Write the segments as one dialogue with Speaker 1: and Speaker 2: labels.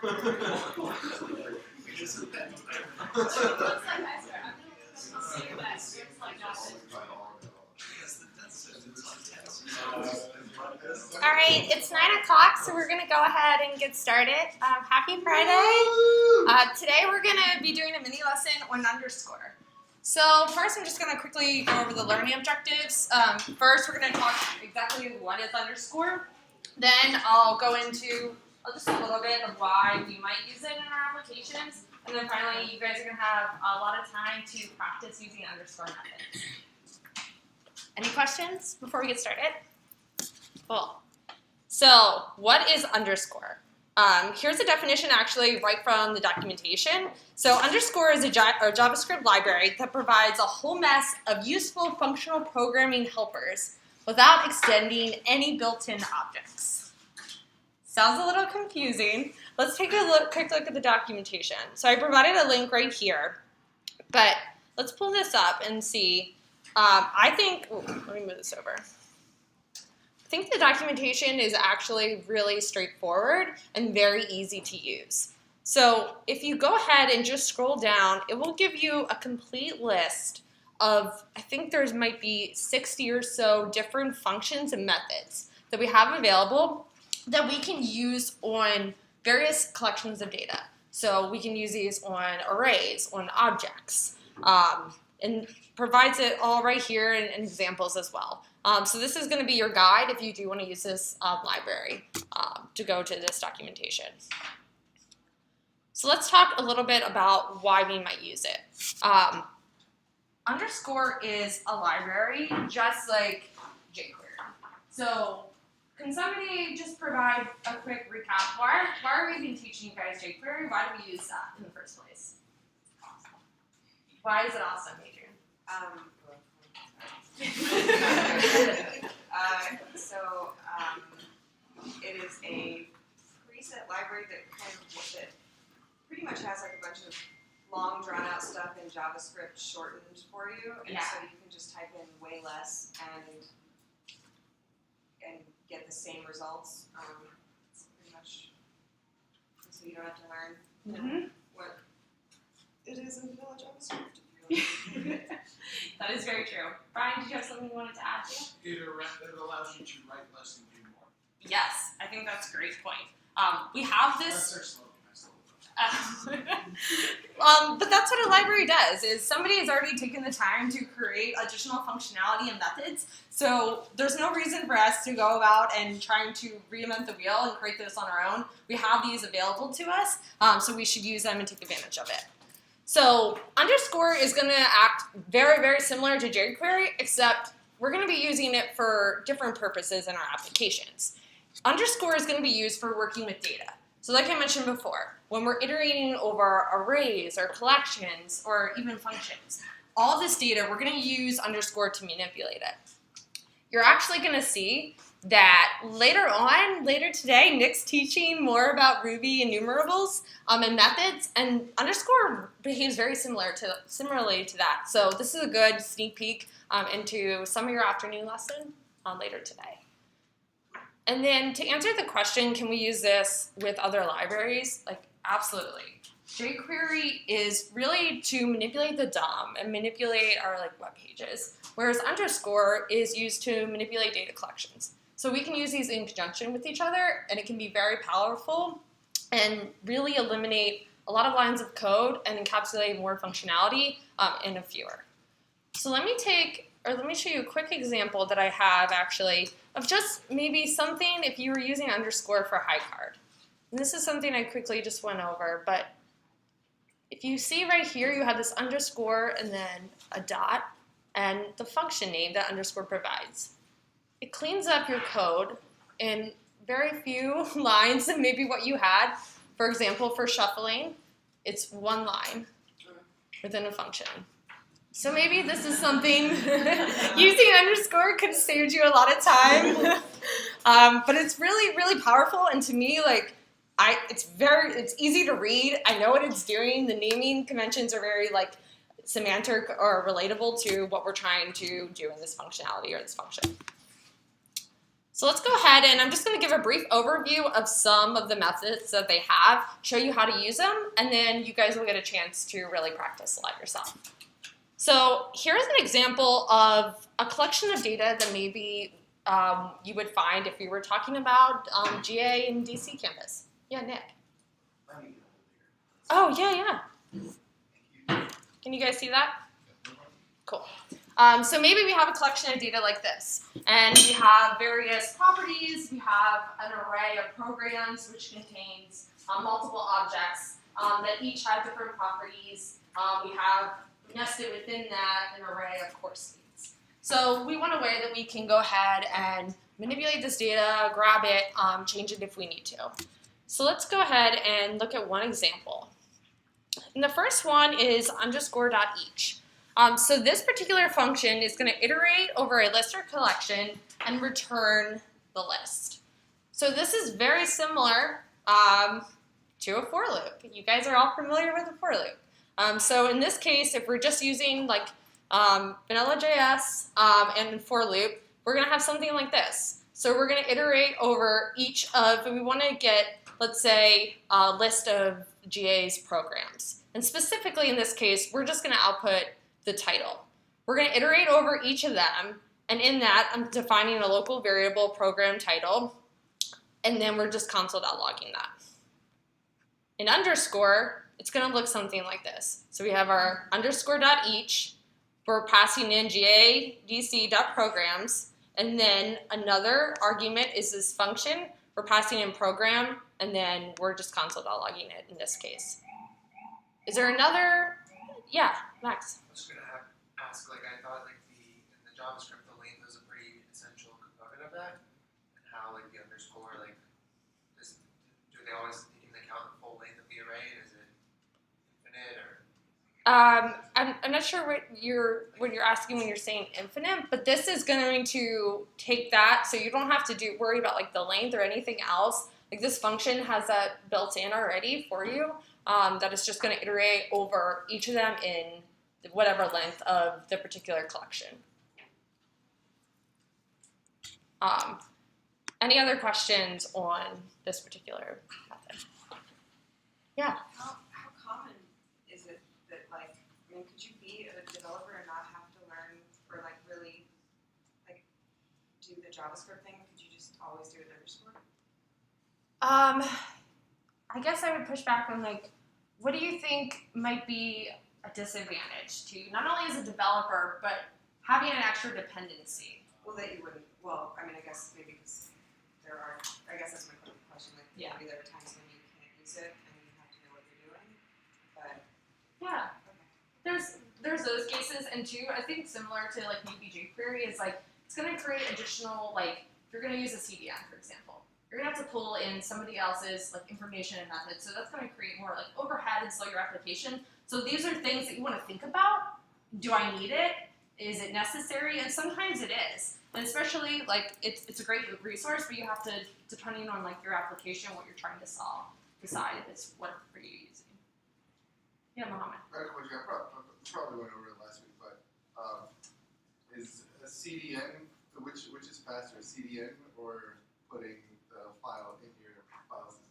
Speaker 1: All right, it's 9 o'clock, so we're going to go ahead and get started. Happy Friday. Today we're going to be doing a mini lesson on underscore. So first I'm just going to quickly go over the learning objectives. First we're going to talk exactly what is underscore. Then I'll go into just a little bit of why we might use it in our applications. And then finally you guys are going to have a lot of time to practice using underscore methods. Any questions before we get started? Cool. So what is underscore? Here's a definition actually right from the documentation. So underscore is a JavaScript library that provides a whole mess of useful functional programming helpers without extending any built-in objects. Sounds a little confusing. Let's take a quick look at the documentation. So I provided a link right here, but let's pull this up and see. Let me move this over. I think the documentation is actually really straightforward and very easy to use. So if you go ahead and just scroll down, it will give you a complete list of, I think there might be 60 or so different functions and methods that we have available that we can use on various collections of data. So we can use these on arrays, on objects, and provides it all right here in examples as well. So this is going to be your guide if you do want to use this library to go to this documentation. So let's talk a little bit about why we might use it. Underscore is a library just like jQuery. So can somebody just provide a quick recap? Why are we even teaching you guys jQuery? Why do we use that in the first place? Why is it awesome, Adrian?
Speaker 2: It is a preset library that pretty much has like a bunch of long drawn out stuff in JavaScript shortened for you, and so you can just type in way less and get the same results. It's pretty much so you don't have to learn what it is in vanilla JavaScript.
Speaker 1: That is very true. Brian, did you have something you wanted to add to?
Speaker 3: It allows you to write less and do more.
Speaker 1: Yes, I think that's a great point. We have this.
Speaker 3: That's their slogan.
Speaker 1: But that's what a library does, is somebody has already taken the time to create additional functionality and methods, so there's no reason for us to go about and trying to reinvent the wheel and create this on our own. We have these available to us, so we should use them and take advantage of it. So underscore is going to act very, very similar to jQuery, except we're going to be using it for different purposes in our applications. Underscore is going to be used for working with data. So like I mentioned before, when we're iterating over arrays or collections or even functions, all this data, we're going to use underscore to manipulate it. You're actually going to see that later today, Nick's teaching more about Ruby enumerables and methods, and underscore behaves very similarly to that. So this is a good sneak peek into some of your afternoon lesson later today. And then to answer the question, can we use this with other libraries? Like, absolutely. jQuery is really to manipulate the DOM and manipulate our web pages, whereas underscore is used to manipulate data collections. So we can use these in conjunction with each other, and it can be very powerful and really eliminate a lot of lines of code and encapsulate more functionality in a fewer. So let me show you a quick example that I have actually of just maybe something if you were using underscore for HiCard. And this is something I quickly just went over, but if you see right here, you have this underscore and then a dot and the function name that underscore provides. It cleans up your code in very few lines than maybe what you had. For example, for shuffling, it's one line within a function. So maybe this is something using underscore could have saved you a lot of time. But it's really, really powerful, and to me, it's easy to read. I know what it's doing. The naming conventions are very semantic or relatable to what we're trying to do in this functionality or this function. So let's go ahead and I'm just going to give a brief overview of some of the methods that they have, show you how to use them, and then you guys will get a chance to really practice a lot yourself. So here's an example of a collection of data that maybe you would find if you were talking about GA and DC campus. Yeah, Nick. Oh, yeah. Can you guys see that? Cool. So maybe we have a collection of data like this, and we have various properties. We have an array of programs which contains multiple objects that each have different properties. We have nested within that an array of course feeds. So we want a way that we can go ahead and manipulate this data, grab it, change it if we need to. So let's go ahead and look at one example. And the first one is underscore.each. So this particular function is going to iterate over a list or collection and return the list. So this is very similar to a for loop. You guys are all familiar with a for loop. So in this case, if we're just using like Vanilla.js and for loop, we're going to have something like this. So we're going to iterate over each of, and we want to get, let's say, a list of GA's programs. And specifically in this case, we're just going to output the title. We're going to iterate over each of them, and in that, I'm defining a local variable program title, and then we're just console.logging that. In underscore, it's going to look something like this. So we have our underscore.each, we're passing in gadc.programs, and then another argument is this function. We're passing in program, and then we're just console.logging it in this case. Is there another? Yeah, Max.
Speaker 4: I was going to ask, like, I thought, like, in the JavaScript, the length was a pretty essential component of that, and how, like, the underscore, like, do they always take into account the full length of the array? Is it infinite, or?
Speaker 1: I'm not sure what you're asking when you're saying infinite, but this is going to take that, so you don't have to worry about, like, the length or anything else. Like, this function has that built in already for you. That is just going to iterate over each of them in whatever length of the particular collection. Any other questions on this particular method? Yeah.
Speaker 2: How common is it that, like, I mean, could you be a developer and not have to learn or, like, really, like, do the JavaScript thing? Could you just always do an underscore?
Speaker 1: I guess I would push back on, like, what do you think might be a disadvantage to not only as a developer, but having an extra dependency?
Speaker 2: Well, that you wouldn't, well, I mean, I guess maybe because there are, I guess that's my question, like,
Speaker 1: Yeah.
Speaker 2: maybe there are times when you can't use it and you have to know what you're doing, but,
Speaker 1: Yeah.
Speaker 2: okay.
Speaker 1: There's those cases, and two, I think similar to like maybe jQuery is like it's going to create additional, like if you're going to use a CDN, for example, you're going to have to pull in somebody else's like information and methods, so that's going to create more like overhead and slow your application. So these are things that you want to think about. Do I need it? Is it necessary? And sometimes it is, and especially like it's a great resource, but you have to, depending on like your application, what you're trying to solve, decide if it's what are you using. Yeah, Mohammed.
Speaker 5: I had a question. I probably went over it last week, but is a CDN, which is faster, CDN or putting the file in your file system?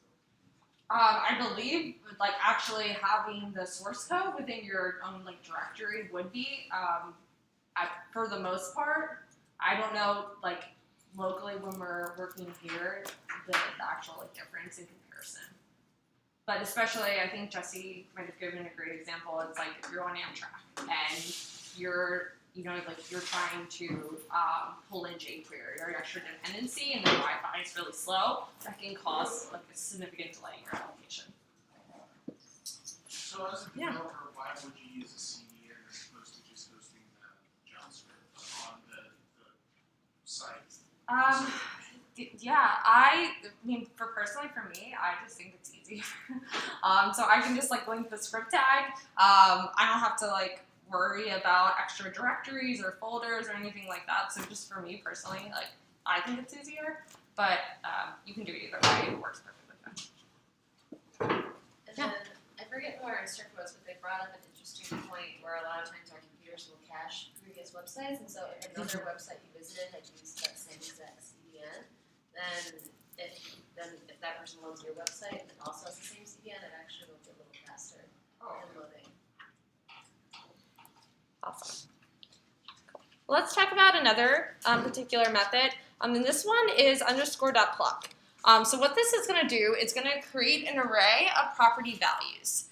Speaker 1: I believe like actually having the source code within your own like directory would be, for the most part. I don't know like locally when we're working here the actual like difference in comparison. But especially, I think Jesse might have given a great example. It's like if you're on Amtrak and you're trying to pull in jQuery or extra dependency, and the Wi-Fi is really slow. That can cause like a significant delay in your application.
Speaker 3: So as a
Speaker 1: Yeah.
Speaker 3: developer, why would you use a CDN as opposed to just hosting the JavaScript on the site?
Speaker 1: Yeah, I mean, for me, I just think it's easy. So I can just like link the script tag. I don't have to like worry about extra directories or folders or anything like that. So just for me personally, like I think it's easier. But you can do it either way. It works perfectly fine.
Speaker 6: And then, I forget who our instructor was, but they brought up an interesting point where a lot of times our computers will cache previous websites, and so if another website you visited had used that same exact CDN, if that person loads your website and also has the same CDN, it actually will be a little faster in loading.
Speaker 1: Awesome. Cool. Let's talk about another particular method. And this one is _.pluck. So what this is going to do is going to create an array of property values.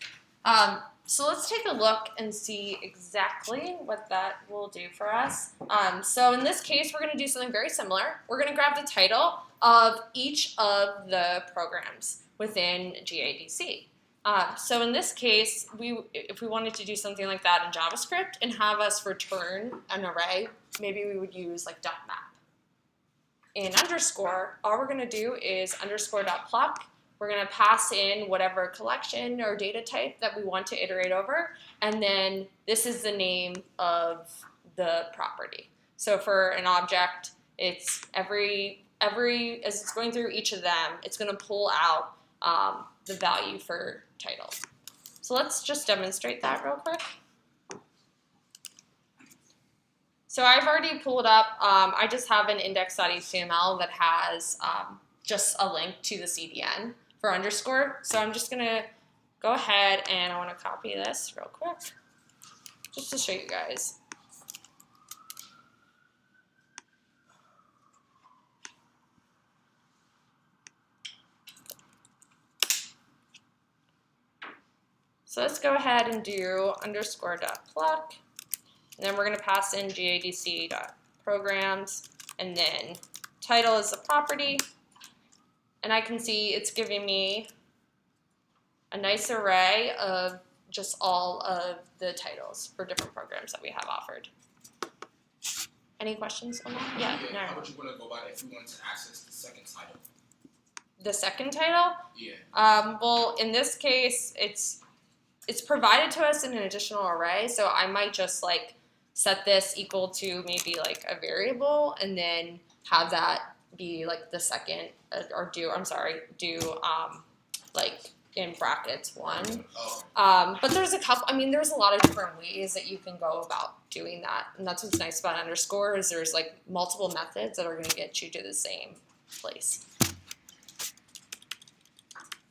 Speaker 1: So let's take a look and see exactly what that will do for us. So in this case, we're going to do something very similar. We're going to grab the title of each of the programs within GADC. So in this case, if we wanted to do something like that in JavaScript and have us return an array, maybe we would use like .map. In underscore, all we're going to do is _.pluck. We're going to pass in whatever collection or data type that we want to iterate over, and then this is the name of the property. So for an object, it's every as it's going through each of them, it's going to pull out the value for title. So let's just demonstrate that real quick. So I've already pulled up, I just have an index.html that has just a link to the CDN for underscore. So I'm just gonna go ahead and I wanna copy this real quick, just to show you guys. So let's go ahead and do _.pluck. And then we're going to pass in GADC.programs, and then title is the property. And I can see it's giving me a nice array of just all of the titles for different programs that we have offered. Any questions on that? Yeah, no.
Speaker 7: How would you want to go about it if we wanted to access the second title?
Speaker 1: The second title?
Speaker 7: Yeah.
Speaker 1: Well, in this case, it's provided to us in an additional array, so I might just like set this equal to maybe like a variable and then have that be like the second, or do like in brackets 1.
Speaker 7: Oh.
Speaker 1: But there's a couple, there's a lot of different ways that you can go about doing that. And that's what's nice about underscore is there's like multiple methods that are going to get you to the same place.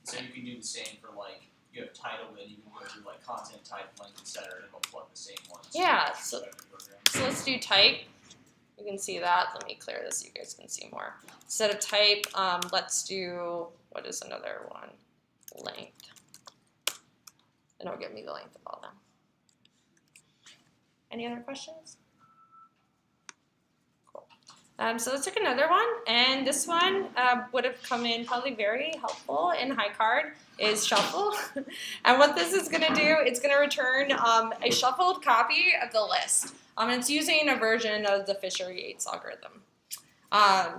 Speaker 8: So you can do the same for like, you have title, then you can go through like content type, length, etc., and it'll plug the same ones.
Speaker 1: Yeah, so let's do type. You can see that. Let me clear this so you guys can see more. Instead of type, let's do, what is another one? Length. And it'll give me the length of all them. Any other questions? Cool. So let's take another one, and this one would have come in probably very helpful in HiCard is shuffle. And what this is going to do, it's going to return a shuffled copy of the list. And it's using a version of the Fisher-Yates algorithm.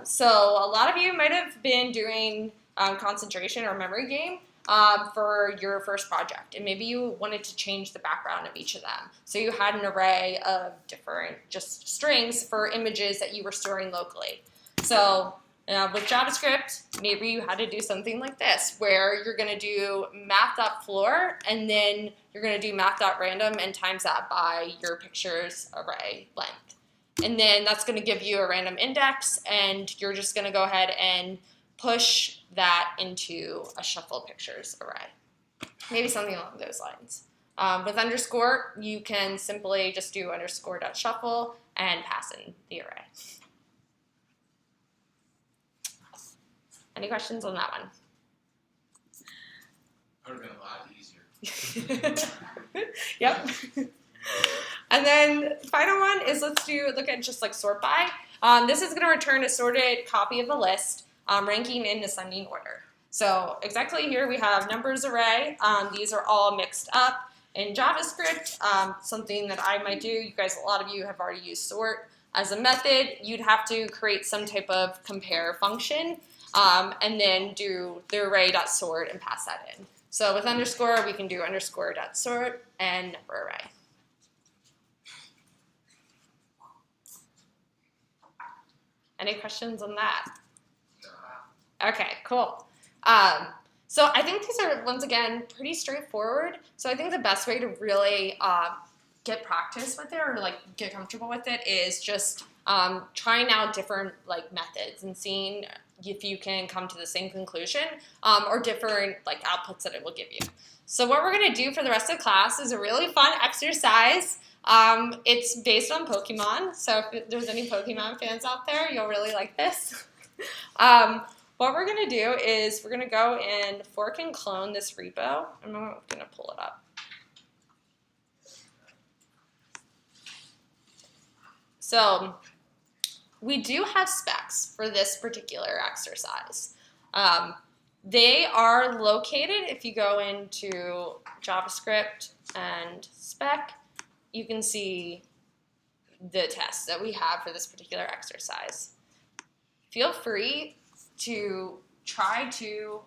Speaker 1: So a lot of you might have been doing concentration or memory game for your first project, and maybe you wanted to change the background of each of them. So you had an array of different just strings for images that you were storing locally. So with JavaScript, maybe you had to do something like this, where you're going to do math.floor, and then you're going to do math.random and times that by your pictures array length. And then that's going to give you a random index, and you're just going to go ahead and push that into a shuffle pictures array. Maybe something along those lines. With underscore, you can simply just do _.shuffle and pass in the array. Any questions on that one?
Speaker 7: That would have been a lot easier.
Speaker 1: Yep. And then the final one is look at just like sort by. This is going to return a sorted copy of the list, ranking in ascending order. So exactly here we have numbers array. These are all mixed up in JavaScript. Something that I might do, you guys, a lot of you have already used sort as a method. You'd have to create some type of compare function. And then do the array.sort and pass that in. So with underscore, we can do _.sort and number array. Any questions on that? Okay, cool. So I think these are, once again, pretty straightforward. So I think the best way to really get practice with it or like get comfortable with it is just trying out different like methods and seeing if you can come to the same conclusion, or different like outputs that it will give you. So what we're gonna do for the rest of the class is a really fun exercise. It's based on Pokemon, so if there's any Pokemon fans out there, you'll really like this. What we're gonna do is we're gonna go and fork and clone this repo. I'm gonna pull it up. So we do have specs for this particular exercise. They are located, if you go into JavaScript and spec, you can see the tests that we have for this particular exercise. Feel free to try to,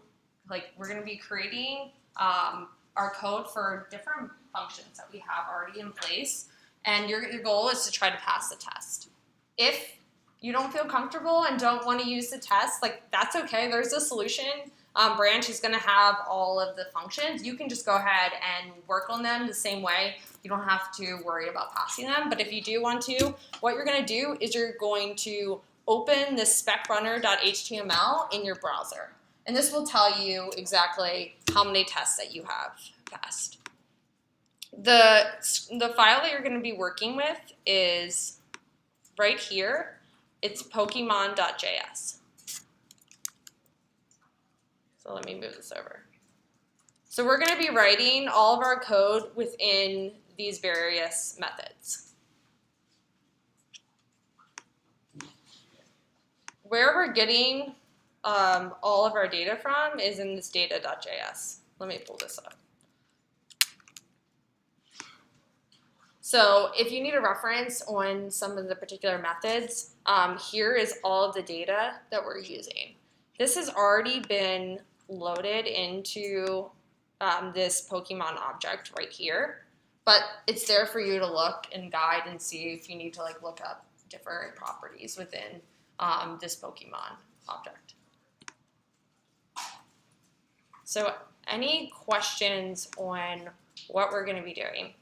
Speaker 1: like, we're going to be creating our code for different functions that we have already in place, and your goal is to try to pass the test. If you don't feel comfortable and don't want to use the test, like, that's okay. There's a solution. Branch is going to have all of the functions. You can just go ahead and work on them the same way. You don't have to worry about passing them. But if you do want to, what you're going to do is you're going to open this specrunner.html in your browser. And this will tell you exactly how many tests that you have passed. The file that you're going to be working with is right here. It's pokemon.js. So let me move this over. So we're going to be writing all of our code within these various methods. Where we're getting all of our data from is in this data.js. Let me pull this up. So if you need a reference on some of the particular methods, here is all of the data that we're using. This has already been loaded into this Pokemon object right here, but it's there for you to look and guide and see if you need to like look up different properties within this Pokemon object. So any questions on what we're going to be doing?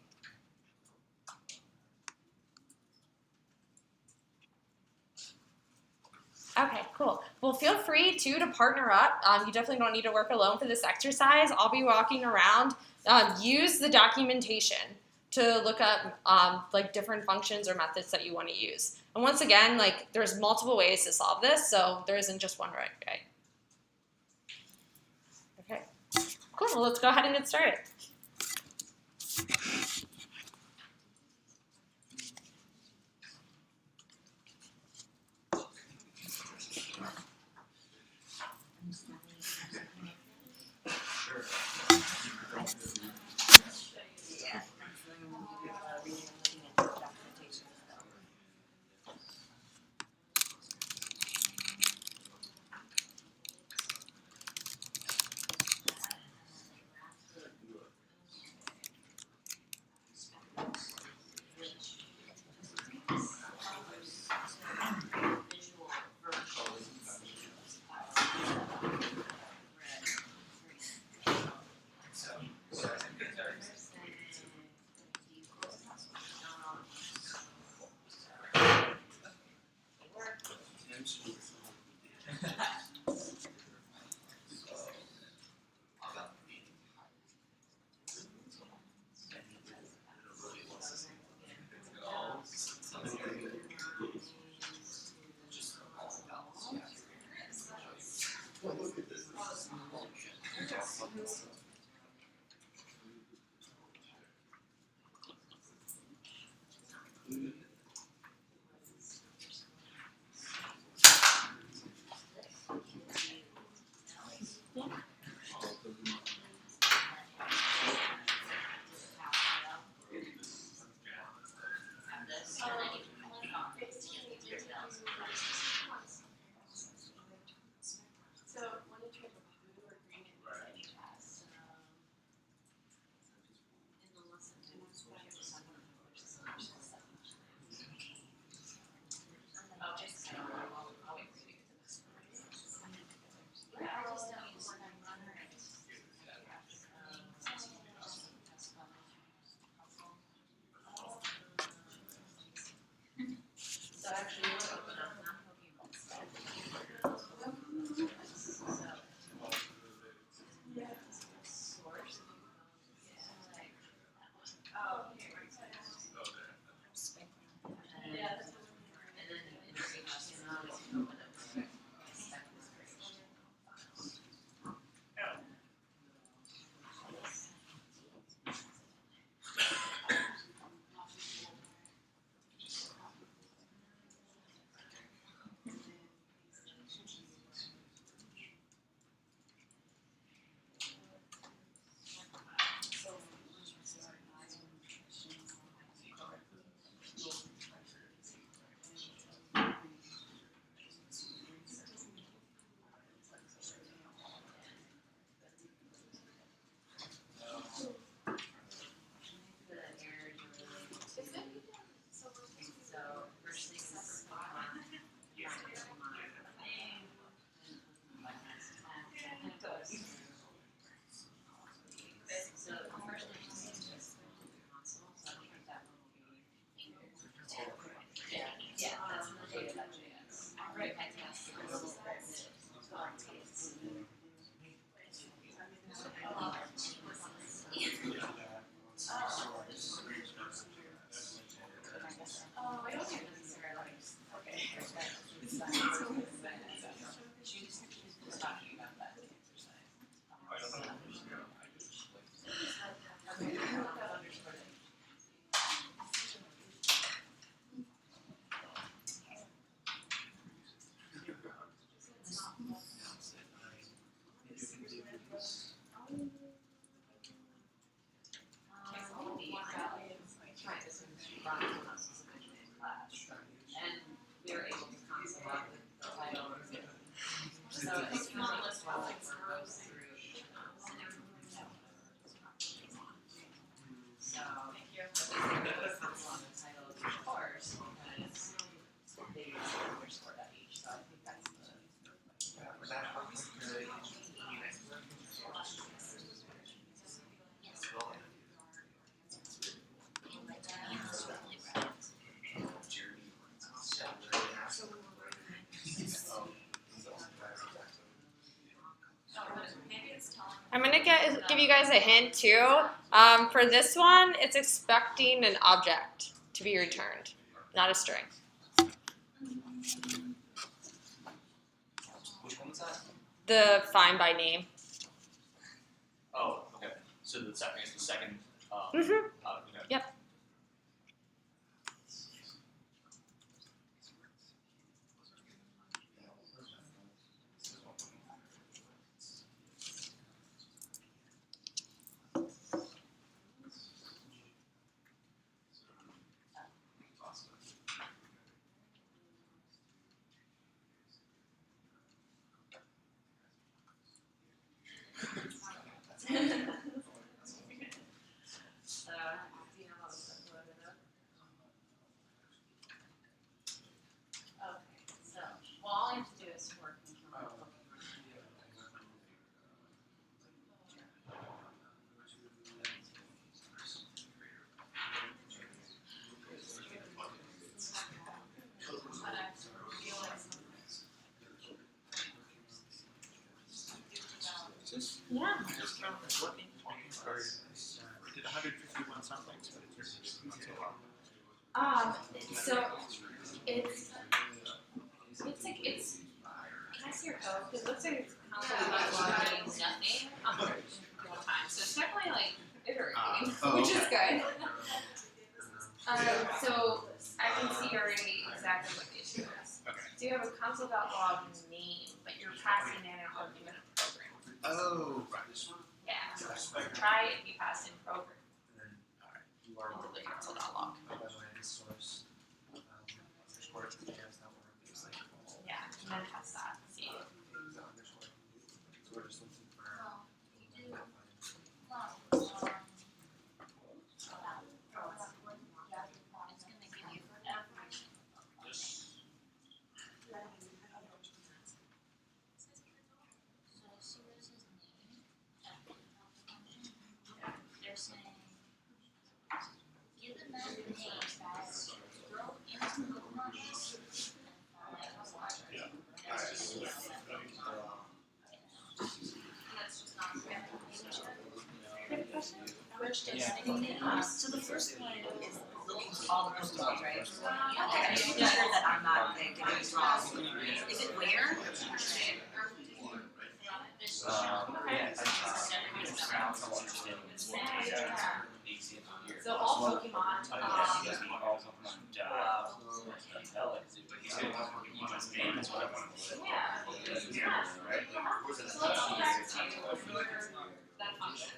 Speaker 1: Okay, cool. Well, feel free to partner up. You definitely don't need to work alone for this exercise. I'll be walking around. Use the documentation to look up like different functions or methods that you want to use. And once again, like there's multiple ways to solve this, so there isn't just one right way. Okay, cool. Well, let's go ahead and get started.
Speaker 6: So it's not list one like scrolls through. So if you're council on the title of your course, because they use an underscore at each, so I think that's the.
Speaker 4: Would that help with the
Speaker 1: I'm gonna give you guys a hint too. For this one, it's expecting an object to be returned, not a string.
Speaker 8: Which one was that?
Speaker 1: The find by name.
Speaker 8: Oh, okay. So the second is the second.
Speaker 1: Mhm.
Speaker 8: Okay.
Speaker 1: Yep.
Speaker 6: So, do you know how this is loaded up? Okay, so, well, all I have to do is work and come up with but I feel like
Speaker 1: Yeah.
Speaker 3: Did 151 something, but it's not so long.
Speaker 6: So it's like it's. Can I see your code? Because it looks like it's logging nothing real time. So it's definitely like iterating, which is good. So I can see already exactly what the issue is.
Speaker 3: Okay.
Speaker 6: So you have a console.log name, but you're passing in an argument program.
Speaker 3: Oh, right.
Speaker 6: Yeah. So try if you pass in program.
Speaker 4: you are
Speaker 6: Into the console.log.
Speaker 4: by the way, this source underscore JS that work is like
Speaker 6: Yeah, and then test that. See.
Speaker 4: the underscore. So we're just looking for
Speaker 9: They're saying, give them that name that throw into the market. That's just not
Speaker 10: So the first one is looking for all the postings, right? Okay, I'm just making sure that I'm not getting this wrong. Is it where?
Speaker 8: Yeah, I just found someone interested in this one.
Speaker 6: So all Pokemon,
Speaker 8: All Pokemon tell it. His name is what I want to
Speaker 6: yeah. So let's go back to that function.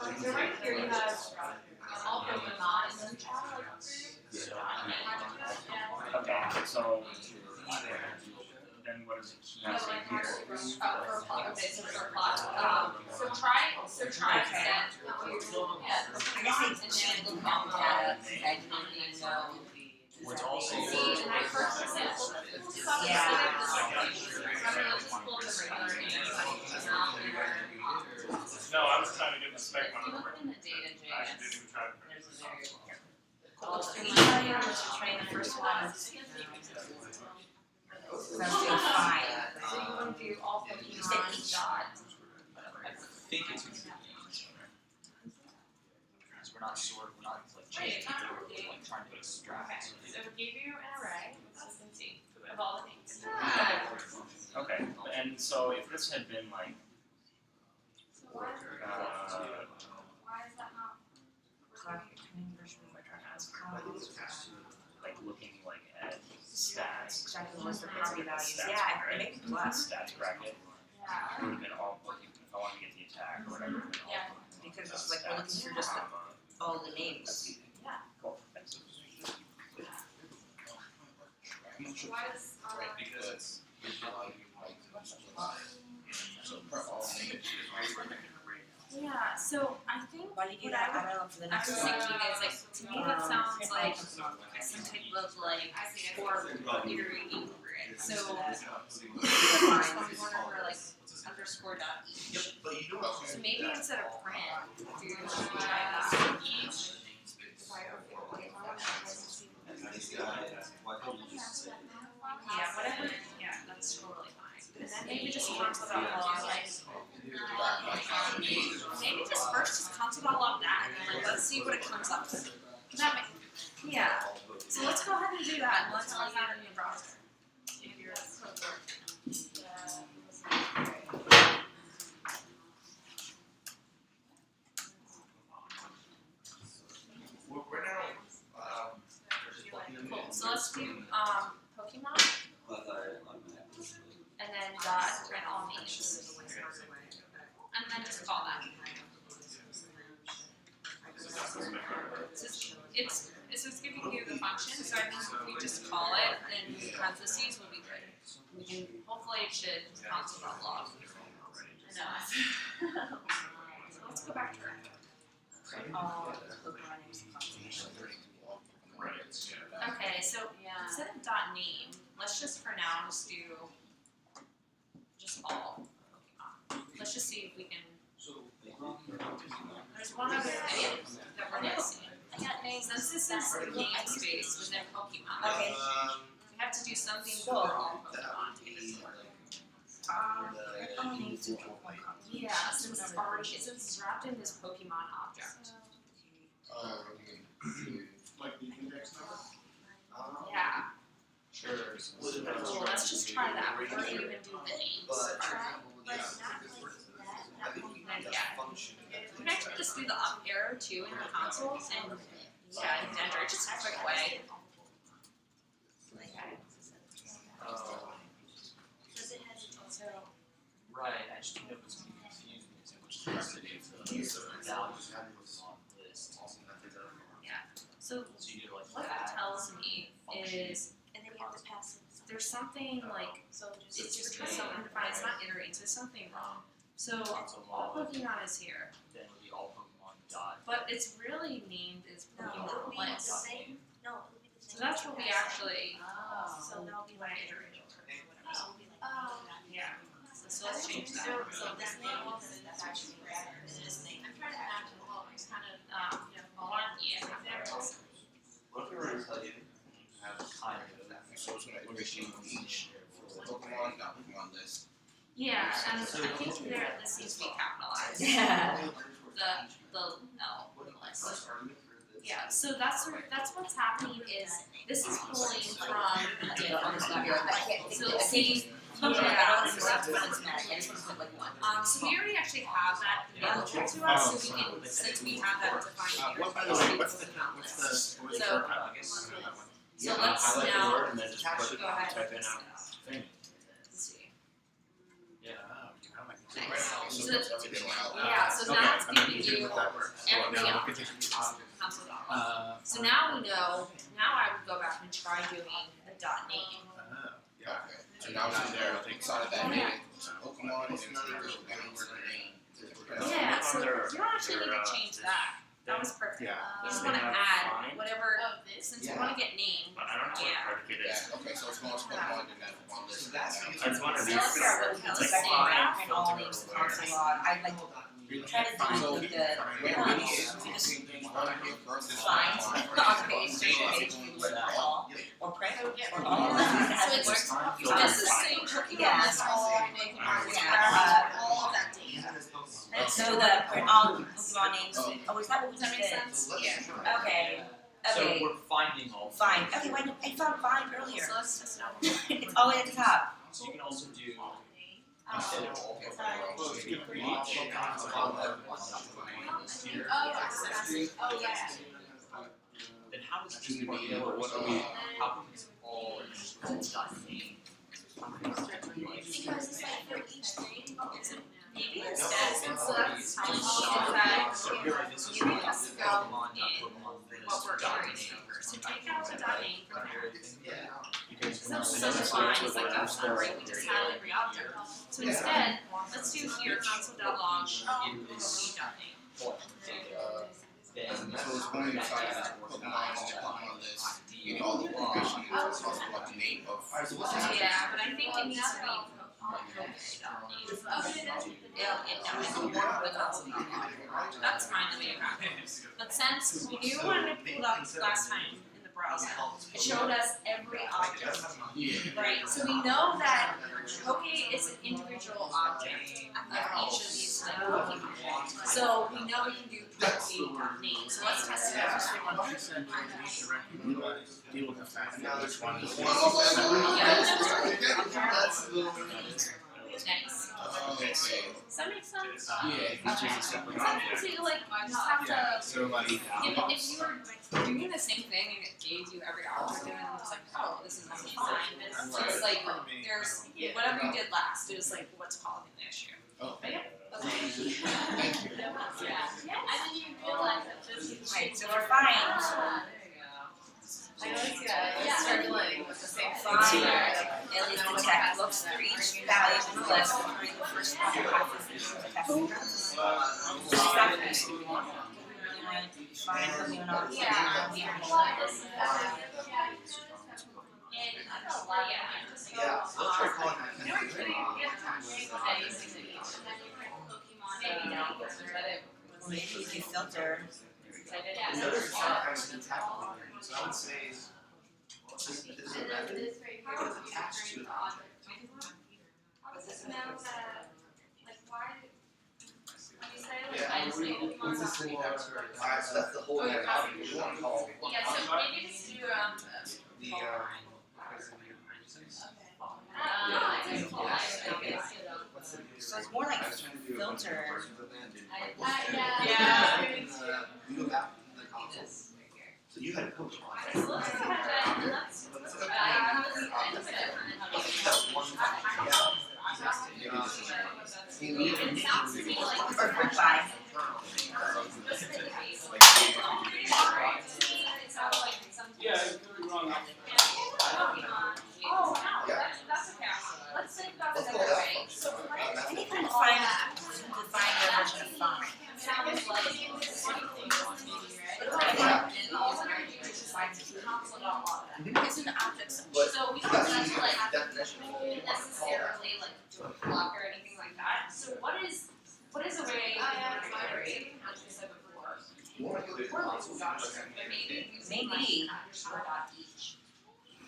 Speaker 6: So right here you have all Pokemon.
Speaker 8: Okay, so then what is it?
Speaker 6: For plot, okay, so for plot, so try instead. Yeah.
Speaker 10: I guess they should look at data and not know.
Speaker 8: What's also
Speaker 6: See, and I first example,
Speaker 10: Yeah.
Speaker 6: remember, let's just pull up the regular
Speaker 3: No, I was trying to get the spec
Speaker 6: If you
Speaker 3: on
Speaker 6: look
Speaker 3: it.
Speaker 6: in the data
Speaker 3: I actually didn't
Speaker 6: JS,
Speaker 3: even try to.
Speaker 6: there's a very
Speaker 10: Trying the first one. So I'm doing fine.
Speaker 6: So you want to do all
Speaker 10: said
Speaker 6: Pokemon
Speaker 10: each.
Speaker 6: dot.
Speaker 8: I think it's because we're not sure, we're not like changing it, we're like trying to extract.
Speaker 6: So it gave you an array, as you can see, of all the names.
Speaker 8: Okay, and so if this had been like,
Speaker 6: So why is that not?
Speaker 8: like looking like at stats.
Speaker 10: Exactly, what's the property values?
Speaker 8: Stats,
Speaker 10: Yeah,
Speaker 8: right?
Speaker 10: maybe plus.
Speaker 8: Stats bracket,
Speaker 6: Yeah.
Speaker 8: it would have been all, like, if I wanted to get the attack or whatever, it would have been all.
Speaker 6: Yeah.
Speaker 10: Because it's like we're looking for just all the names.
Speaker 8: Cool, thanks.
Speaker 7: Right, because it's so prep all names.
Speaker 6: Yeah, so I think
Speaker 10: Why do you do
Speaker 6: what
Speaker 10: that?
Speaker 6: I would
Speaker 10: I don't know, for the
Speaker 6: I
Speaker 10: next
Speaker 6: was
Speaker 10: one.
Speaker 6: thinking is like, to me that sounds like some type of like for iterating grid. So the first one corner where like underscore dot each.
Speaker 7: Yep, but you do also.
Speaker 6: So maybe instead of print, do dot each. Yeah, whatever. Yeah, that's totally fine. And then maybe just console dot log like maybe just first just console dot log that and then like let's see what it comes up with. Does that make yeah. So let's go ahead and do that and let's run that in the browser.
Speaker 7: We're now,
Speaker 6: Cool. So let's do Pokemon and then dot print all names. And then just call that. It's just giving you the function, so I think if we just call it in parentheses will be good. Hopefully it should console.log. I know. So let's go back to our okay, so instead of dot name, let's just for now just do just all Pokemon. Let's just see if we can. There's one other thing that we're missing. Since this is the namespace within Pokemon,
Speaker 10: Okay.
Speaker 6: we have to do something for all Pokemon to get this to work. Yeah, since it's already since it's wrapped in this Pokemon object.
Speaker 3: Like the index number?
Speaker 6: Yeah.
Speaker 7: Sure.
Speaker 6: Cool. Let's just try that. We don't even do the names. You can actually just do the up arrow too in the console and yeah, and enter just a quick way. So
Speaker 8: Right, I just think it was confusing because it was directed into the values on list.
Speaker 6: So
Speaker 8: So you do like
Speaker 6: what that tells me is
Speaker 10: And then you have to pass it.
Speaker 6: there's something like it's just something defined. It's not iterating, so there's something wrong. So
Speaker 8: console
Speaker 6: all
Speaker 8: log,
Speaker 6: Pokemon is here,
Speaker 8: then would be all Pokemon dot.
Speaker 6: but it's really named as
Speaker 10: No, it'll
Speaker 6: Pokemon
Speaker 10: be the
Speaker 6: list.
Speaker 10: same. No, it'll be the
Speaker 6: So
Speaker 10: same.
Speaker 6: that's what we actually.
Speaker 10: So that'll be like
Speaker 6: iterated.
Speaker 10: it'll be like
Speaker 6: Yeah. So let's change that.
Speaker 10: So this name is that's actually better than this name.
Speaker 6: I'm trying to imagine well, it's kind of
Speaker 8: Kind of.
Speaker 7: So it's gonna issue each Pokemon, got Pokemon list.
Speaker 6: yeah, and I think there this needs to be capitalized.
Speaker 10: Yeah.
Speaker 6: The L list. Yeah, so that's what's happening is this is pulling from
Speaker 10: I can't think
Speaker 6: so
Speaker 10: of it.
Speaker 6: see
Speaker 10: I don't
Speaker 6: yeah.
Speaker 10: understand what it's meant. I just want to put like one.
Speaker 6: So we already actually have that available to us, so we can since we have that defined here.
Speaker 3: What, by the
Speaker 6: we
Speaker 3: way,
Speaker 6: can
Speaker 3: what's the,
Speaker 6: put it on
Speaker 3: what's
Speaker 6: this.
Speaker 3: the, what is
Speaker 6: So-
Speaker 3: shortcut? I guess, that one.
Speaker 6: So let's now
Speaker 3: and then just put,
Speaker 6: go ahead
Speaker 3: type
Speaker 6: and
Speaker 3: in
Speaker 6: fix
Speaker 3: out
Speaker 6: it.
Speaker 3: thing.
Speaker 6: Let's see.
Speaker 3: Yeah, how am I
Speaker 6: Nice.
Speaker 3: gonna
Speaker 6: So
Speaker 3: do
Speaker 6: that's-
Speaker 7: everything out.
Speaker 6: Yeah, so now it's
Speaker 3: I'm
Speaker 6: giving
Speaker 3: confused
Speaker 6: you
Speaker 3: if that works. So
Speaker 6: everything
Speaker 3: now
Speaker 6: else.
Speaker 3: we can take-
Speaker 6: Console.log. So now we know, now I would go back and try doing the dot name.
Speaker 7: Yeah, okay. So now it's there, inside of that name, Pokemon and stickers, and where's the name?
Speaker 6: Yeah, so you don't actually need to change that. That was perfect.
Speaker 3: Yeah.
Speaker 6: You just wanna add whatever, since you wanna get named.
Speaker 3: But I don't know
Speaker 6: Yeah.
Speaker 3: what predicate is.
Speaker 7: Yeah, okay, so it's going to Pokemon and that's one list.
Speaker 3: I just wonder if
Speaker 6: So
Speaker 3: these.
Speaker 6: let's start with
Speaker 3: It's
Speaker 6: Kelly's
Speaker 3: like
Speaker 6: name.
Speaker 3: fine,
Speaker 10: And all names to console log. I like try to do the signs on page so you make it look all or print or all.
Speaker 6: So it's just the same Pokemon
Speaker 10: Yeah.
Speaker 6: list, all Pokemon,
Speaker 10: Yeah.
Speaker 6: all of that data.
Speaker 10: So the all Pokemon names. Oh, is that what we
Speaker 6: Does that make
Speaker 10: just did?
Speaker 6: sense? Yeah.
Speaker 10: Okay.
Speaker 8: So
Speaker 10: Okay.
Speaker 8: we're finding all.
Speaker 10: Fine. Okay. Why did I found fine earlier?
Speaker 6: So let's just.
Speaker 10: It's all the way at the top.
Speaker 8: So you can also do instead of all Pokemon,
Speaker 3: Well, it's
Speaker 8: you
Speaker 3: gonna
Speaker 8: can
Speaker 3: be
Speaker 8: create
Speaker 3: each
Speaker 8: Pokemon
Speaker 3: Pokemon
Speaker 8: list here.
Speaker 6: Oh, yeah.
Speaker 8: Then how does this work? How come it's all dot name?
Speaker 6: Maybe instead, since that's telling you that
Speaker 8: So here this is
Speaker 6: you have to go
Speaker 8: Pokemon
Speaker 6: in
Speaker 8: Pokemon
Speaker 6: what we're
Speaker 8: list dot
Speaker 6: creating
Speaker 8: name.
Speaker 6: first. So take out the dot name from there.
Speaker 8: Because
Speaker 6: So so fine, it's like that's not right, we just had every object. So instead, let's do here console.log e.name.
Speaker 8: Then
Speaker 7: So it's going inside of Pokemon list, getting all the information, also what the name of.
Speaker 6: Yeah, but I think it needs to be that's fine the way you have it. But since we knew when it pulled up last time in the browser, it showed us every object.
Speaker 7: Yeah.
Speaker 6: Right, so we know that Poke is an individual object of each of these like Pokemon. So we know we can do Poke.name. So let's test it out.
Speaker 7: Deal with the fact that each one is.
Speaker 6: Nice.
Speaker 7: Okay, so,
Speaker 6: Does that make sense?
Speaker 7: yeah, each is a separate object.
Speaker 6: So you like just have to.
Speaker 7: So like,
Speaker 6: If you were doing the same thing and it gave you every object and it was like, oh, this is fine. So it's like there's whatever you did last, it was like what's causing the issue.
Speaker 7: oh,
Speaker 6: Okay.
Speaker 7: thank you.
Speaker 6: Yeah. And then you realize that this is
Speaker 10: Right, so we're fine.
Speaker 6: I noticed you guys struggling with the same
Speaker 10: Fine. At least the tech looks for each value in the list and bring the first one half of the test. Find the new ones. Maybe you can filter.
Speaker 4: Notice sometimes it's happening. So I would say, this is a method, it's attached to the object.
Speaker 1: How does this know that, like, why, when you say, like,
Speaker 4: Yeah,
Speaker 1: isolated
Speaker 4: what's this thing that's so that's the whole
Speaker 1: Oh, you're
Speaker 4: thing. You want to call
Speaker 6: Yeah, so maybe just do
Speaker 4: the, because of the emergencies. What's the new?
Speaker 10: So it's more like
Speaker 4: I was trying to do a bunch of
Speaker 10: filter.
Speaker 4: versions of that, dude.
Speaker 6: Yeah.
Speaker 4: We go back to the console. So you had a coach on.
Speaker 6: So let's go ahead and let's it sounds to me like
Speaker 10: Or quick buy.
Speaker 8: Yeah, it could be wrong.
Speaker 6: Oh, no, that's okay. Let's think about it another way. So,
Speaker 10: I need to define their version of fine.
Speaker 6: sounds like it's an object search. So we don't have to like necessarily like do a block or anything like that. So what is a way to iterate, as we said before?
Speaker 4: You want to go to the console?
Speaker 6: But maybe using
Speaker 10: Maybe.
Speaker 6: like underscore dot each.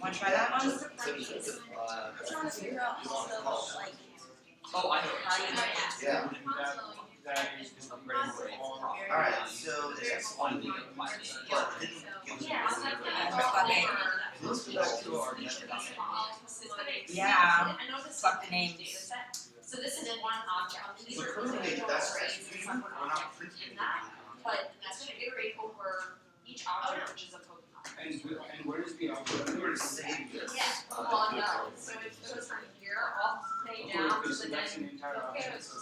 Speaker 10: Wanna try that one?
Speaker 4: Just,
Speaker 10: I'm trying to figure out also like
Speaker 8: Oh, I know.
Speaker 10: how you do that.
Speaker 4: yeah.
Speaker 8: That is upgrading grades.
Speaker 4: Alright, so this one, but didn't give us.
Speaker 6: Yeah.
Speaker 4: Let's go back to our.
Speaker 10: Yeah.
Speaker 6: I know this
Speaker 10: Fuck the names.
Speaker 6: data set. So this is one object. These
Speaker 4: So
Speaker 6: are
Speaker 4: currently, that's,
Speaker 6: arrays,
Speaker 4: we're not printing
Speaker 6: in that, but that's gonna iterate over each object, which is a Pokemon.
Speaker 3: And where does the object?
Speaker 4: We were saying this.
Speaker 6: Yeah, well, no, so it goes from here all the way down to the
Speaker 3: That's
Speaker 6: next.
Speaker 3: an entire object.
Speaker 6: So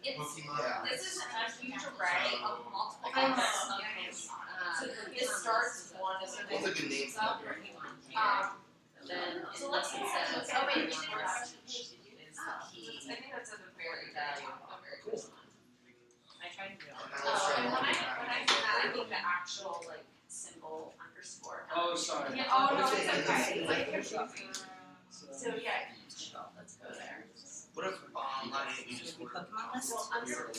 Speaker 6: it's,
Speaker 4: Yeah.
Speaker 6: this is a huge array of multiple types of Pokemon. So this starts one as a big.
Speaker 4: What's a good name for it?
Speaker 6: Then, so let's consider, oh wait, is I think that's a very value, a very good one. I tried to do it. And when I do that, I think the actual like symbol underscore.
Speaker 3: Oh, sorry.
Speaker 6: Yeah, oh no, it's okay, it's like confusing. So yeah, let's go there.
Speaker 4: What if, we just ordered.
Speaker 10: Pokemon list?
Speaker 6: Well, I'm
Speaker 4: We are
Speaker 6: sorry.
Speaker 4: logged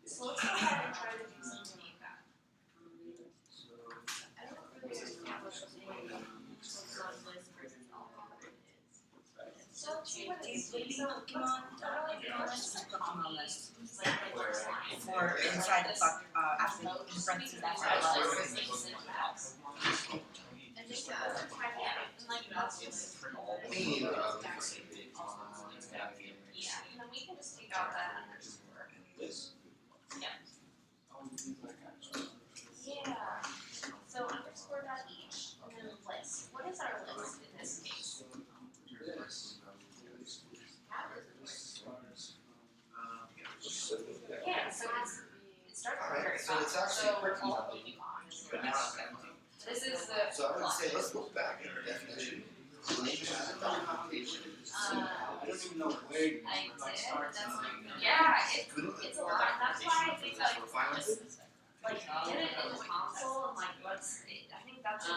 Speaker 6: So let's go ahead and try to do something like that. I don't really understand what the Pokemon list versus all of it is. So see what
Speaker 10: Do you
Speaker 6: it's
Speaker 10: put
Speaker 6: so
Speaker 10: Pokemon list or Pokemon list?
Speaker 6: like the first line.
Speaker 10: For inside the after the parentheses after the
Speaker 6: And just and like that's just
Speaker 4: Me,
Speaker 6: yeah, and then we can just take out that underscore.
Speaker 4: this.
Speaker 6: Yeah. So underscore dot each and then list. What is our list in this case? Yeah, so it starts from
Speaker 4: Alright,
Speaker 6: very
Speaker 4: so
Speaker 6: top.
Speaker 4: it's actually
Speaker 6: So
Speaker 4: pretty
Speaker 6: all
Speaker 4: empty,
Speaker 6: Pokemon is
Speaker 4: but
Speaker 6: the
Speaker 4: now
Speaker 6: list.
Speaker 4: it's empty.
Speaker 6: This is the the
Speaker 7: So I would say,
Speaker 6: plus.
Speaker 7: let's look back at our definition. Relation is a documentation.
Speaker 6: I
Speaker 3: don't even know where
Speaker 6: did, that's yeah, it's a lot, that's why I think like, just, like, get it in the console and like, let's, I think that's the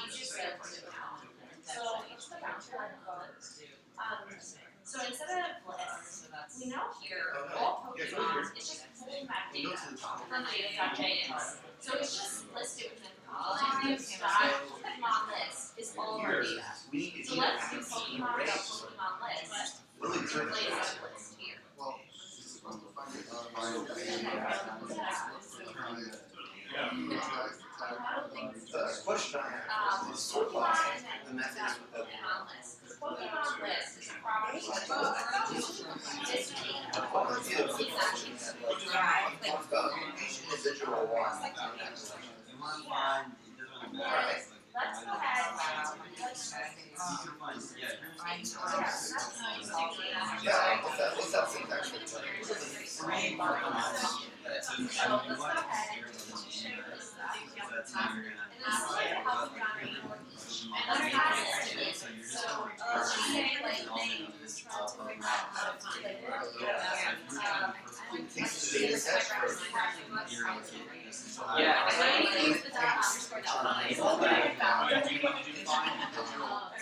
Speaker 6: easiest way to put it out. So, let's go back to like, so instead of lists, we know here, all Pokemon, it's just pulling that data from data.js. So it's just listed within the Pokemon list is all of our data. So let's do Pokemon list. Replace that list here.
Speaker 5: Well, this is one to find it.
Speaker 7: The question I have is sort by the mechanism of
Speaker 6: Pokemon list. The Pokemon list is a property that this
Speaker 7: overview of the functions that talks about each individual one. Alright.
Speaker 6: Let's go ahead. Let's
Speaker 7: Yeah, what's that syntax for the
Speaker 6: So let's go ahead and show this stuff. And then select the help Johnny. And let's add this to it. So let's just say like names to figure out how to find it.
Speaker 7: data set for
Speaker 8: Yeah.
Speaker 6: So I need to use the dot underscore dot. So what I found.
Speaker 8: Yeah, do you want to do fine?
Speaker 6: And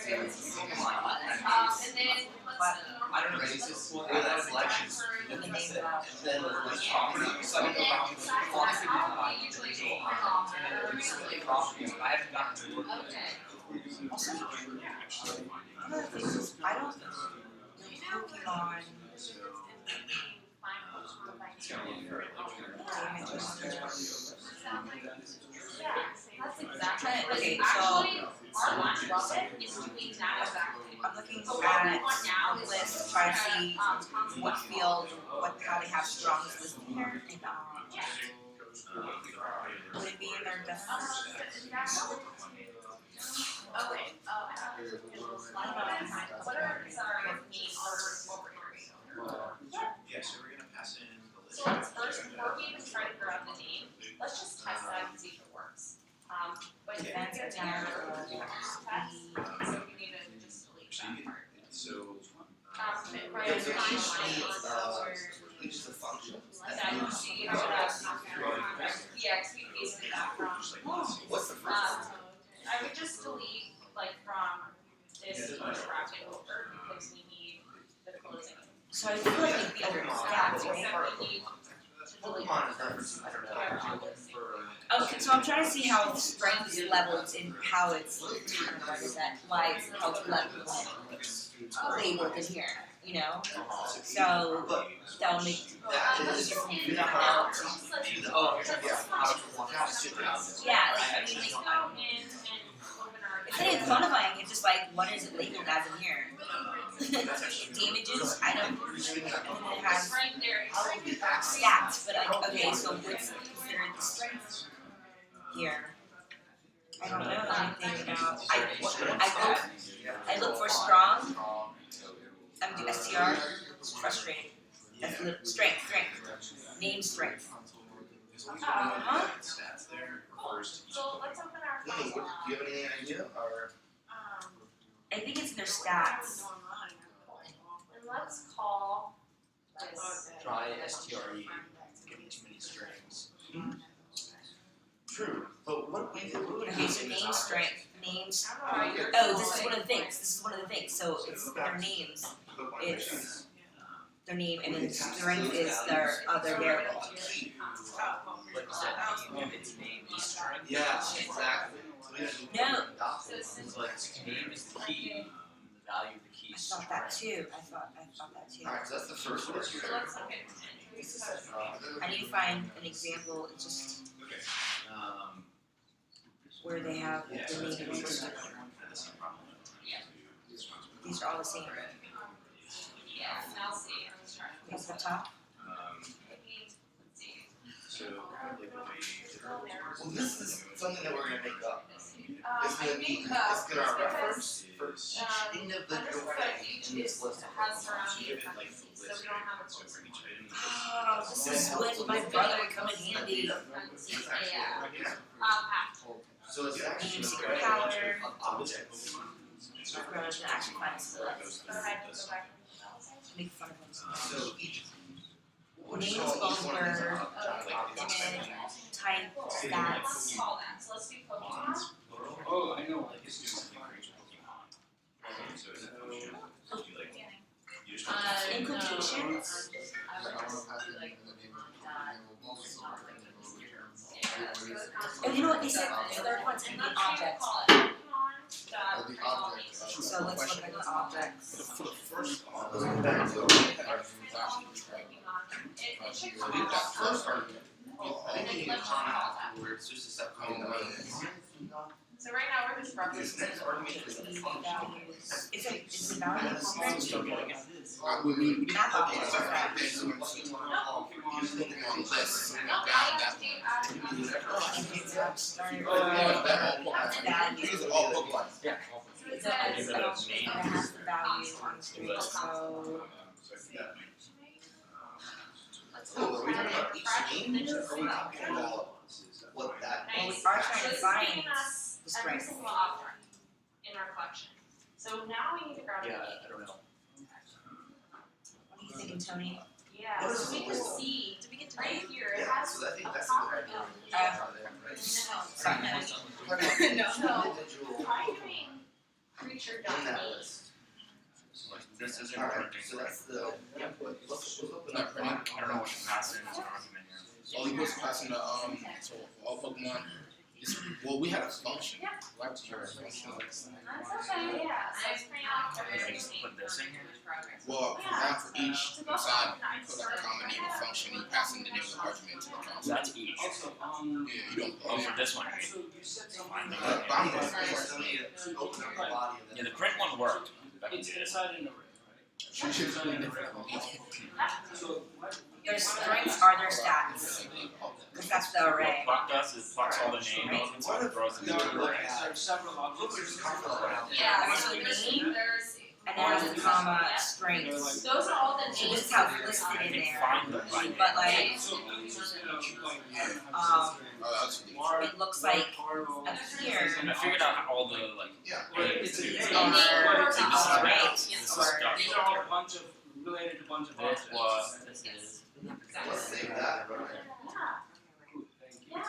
Speaker 6: then let's
Speaker 8: I don't know, it's just one of those elections.
Speaker 6: and then
Speaker 8: Then let's talk about, so I don't know about you.
Speaker 6: how we usually do
Speaker 8: I haven't gotten to work.
Speaker 6: Okay.
Speaker 10: One of the things is, I don't know Pokemon
Speaker 6: That's exactly it.
Speaker 10: Okay,
Speaker 6: Like,
Speaker 10: so-
Speaker 6: actually, our one love it is doing that exactly.
Speaker 10: I'm looking
Speaker 6: But what we
Speaker 10: at
Speaker 6: want now
Speaker 10: the
Speaker 6: is
Speaker 10: list,
Speaker 6: to
Speaker 10: try to see
Speaker 6: tons of
Speaker 10: what
Speaker 6: people.
Speaker 10: field, how they have strongest listed here, and would it be in their definition?
Speaker 6: Oh wait, I have it was like, what are, sorry, me over here.
Speaker 3: Yeah, so we're gonna pass in the list.
Speaker 6: So let's first, before we even try to figure out the name, let's just test that and see if it works. But you can get there, test, so we need to just delete that part.
Speaker 3: So,
Speaker 6: Right,
Speaker 7: Yeah, so
Speaker 6: find
Speaker 7: each
Speaker 6: line,
Speaker 7: needs,
Speaker 6: so
Speaker 7: each is a function.
Speaker 6: I don't see how that's not gonna yeah, cause we pasted that from.
Speaker 7: What's the first one?
Speaker 6: I would just delete like from this each bracket over because we need the closing.
Speaker 10: So I feel like it'd be under stats, right?
Speaker 6: Except we need to delete.
Speaker 7: Pokemon is never, I don't know.
Speaker 10: Okay, so I'm trying to see how strength is leveled and how it's why it's how it's labeled in here, you know? So that'll make
Speaker 7: That is,
Speaker 10: figure that out.
Speaker 7: oh, yeah,
Speaker 10: Yeah, like I mean,
Speaker 6: Just
Speaker 10: like
Speaker 6: go in and open our.
Speaker 10: it's not even quantifying. It's just like what is it labeled as in here? Damages, item, and then it has
Speaker 6: Right there.
Speaker 10: stats. But like, okay, so what's considered the strength here? I don't know anything about. I look for strong. I'm do STR. Frustrating. That's strength. Name strength.
Speaker 6: Uh-huh.
Speaker 3: stats there
Speaker 6: Cool.
Speaker 3: first.
Speaker 6: So let's open our
Speaker 7: Hey,
Speaker 6: file.
Speaker 7: do you have any idea, or?
Speaker 10: I think it's in their stats.
Speaker 6: And let's call this.
Speaker 8: Try STRE, give me too many strings.
Speaker 7: True, but what we do,
Speaker 10: Okay, so name strength. Names.
Speaker 6: I don't know how you're
Speaker 10: Oh, this is one of the things. So it's their names. It's their name, and then strength is their other variable.
Speaker 8: What does that mean? It's name is string?
Speaker 7: yeah, exactly.
Speaker 10: No.
Speaker 6: So since
Speaker 8: So like, name is the key, and the value of the key
Speaker 10: I
Speaker 8: is
Speaker 10: thought that
Speaker 8: string.
Speaker 10: too. I thought that too.
Speaker 7: Alright, so that's the first one.
Speaker 6: so let's look at.
Speaker 10: I need to find an example, just where they have the names. These are all the same.
Speaker 6: Yeah, now see, let's try.
Speaker 10: Here's the top.
Speaker 6: Maybe, let's see.
Speaker 3: So, like the way.
Speaker 7: Well, this is something that we're gonna make up. It's
Speaker 6: I
Speaker 7: gonna be,
Speaker 6: think,
Speaker 7: it's gonna our
Speaker 6: because,
Speaker 7: reference for each individual
Speaker 6: understood
Speaker 7: thing
Speaker 6: each
Speaker 7: in this list.
Speaker 6: has surrounding parentheses, so we don't have a closing.
Speaker 10: Oh, this is when my brother would come in handy.
Speaker 6: Yeah. After.
Speaker 7: So it's
Speaker 10: name secret power. We're gonna actually find a select. Make fun of them.
Speaker 7: So each.
Speaker 10: Names Bumper, and then type stats.
Speaker 6: Call that, so let's do Pokemon.
Speaker 3: Oh, I know.
Speaker 10: Incantations.
Speaker 6: I would just do like
Speaker 10: Oh, you know what they said? The third one's gonna be objects.
Speaker 5: The object.
Speaker 10: So let's look at the objects.
Speaker 7: For the first where it's just a set common
Speaker 6: So right now we're just referencing.
Speaker 10: Values. Is it value?
Speaker 7: we
Speaker 10: Map objects.
Speaker 7: Pokemon lists down that these are all Pokemon.
Speaker 10: It says it has the value on the screen, so
Speaker 7: Are we talking about each name or are we talking about what that
Speaker 10: well, we
Speaker 6: Nice.
Speaker 10: are trying to
Speaker 6: So it's
Speaker 10: find
Speaker 6: giving us
Speaker 10: the
Speaker 6: every
Speaker 10: strength.
Speaker 6: single object in our collection. So now we need to grab a
Speaker 8: Yeah,
Speaker 6: name.
Speaker 8: I don't know.
Speaker 10: What are you thinking, Tony?
Speaker 6: Yeah,
Speaker 7: What
Speaker 6: so
Speaker 7: is
Speaker 6: we
Speaker 7: the
Speaker 6: can
Speaker 7: list?
Speaker 6: see,
Speaker 10: Did we get to
Speaker 6: right here, it has
Speaker 7: So I think
Speaker 6: a
Speaker 7: that's
Speaker 6: property.
Speaker 10: Sorry.
Speaker 6: Finding creature
Speaker 7: In that
Speaker 6: name.
Speaker 7: list.
Speaker 11: This isn't
Speaker 7: Alright,
Speaker 11: printing.
Speaker 7: so that's the, let's open
Speaker 8: Not
Speaker 7: up.
Speaker 8: printing.
Speaker 11: I don't know what to pass in as an argument here.
Speaker 7: All you was passing the so all Pokemon is well we had a function. Like to hear a function.
Speaker 6: That's okay, yeah, so it's pretty often.
Speaker 11: Can I just put this in here?
Speaker 7: Well for each side you put like a common name or function, you pass in the name of the argument to the console.
Speaker 11: That's each.
Speaker 3: Also,
Speaker 7: Yeah, you don't
Speaker 11: Oh, for this one.
Speaker 3: so you said something.
Speaker 11: Fine, then.
Speaker 7: But I'm gonna say open up the body of
Speaker 11: Yeah, the print one worked. That
Speaker 3: It's
Speaker 11: did it.
Speaker 3: inside an array, right?
Speaker 7: She should
Speaker 3: Inside an array. So what?
Speaker 10: Their strengths are their stats, because that's the array.
Speaker 11: What Pluck does is plucks all the name elements and throws them into the array.
Speaker 3: There are several objects.
Speaker 6: Yeah,
Speaker 10: There's
Speaker 6: so
Speaker 10: the
Speaker 6: there's,
Speaker 10: name,
Speaker 6: there's.
Speaker 10: And there's the comma strengths.
Speaker 6: Those are all the
Speaker 10: So
Speaker 6: names.
Speaker 10: this is how it's listed
Speaker 11: I
Speaker 10: in
Speaker 11: can
Speaker 10: there.
Speaker 11: find them by name.
Speaker 10: But like,
Speaker 3: So these are, like,
Speaker 7: oh that's
Speaker 10: it looks like up here,
Speaker 11: And I figured out how all the like
Speaker 7: yeah.
Speaker 3: It's
Speaker 10: these
Speaker 3: a-
Speaker 10: are
Speaker 11: this is
Speaker 10: all
Speaker 11: right.
Speaker 10: right,
Speaker 11: This is
Speaker 10: or
Speaker 11: stuff
Speaker 3: These
Speaker 11: right
Speaker 3: are all
Speaker 11: here.
Speaker 3: a bunch of, related to a bunch of
Speaker 11: This
Speaker 3: objects.
Speaker 11: plus this is.
Speaker 7: Let's save that, right?
Speaker 3: Cool, thank you.
Speaker 6: Yeah.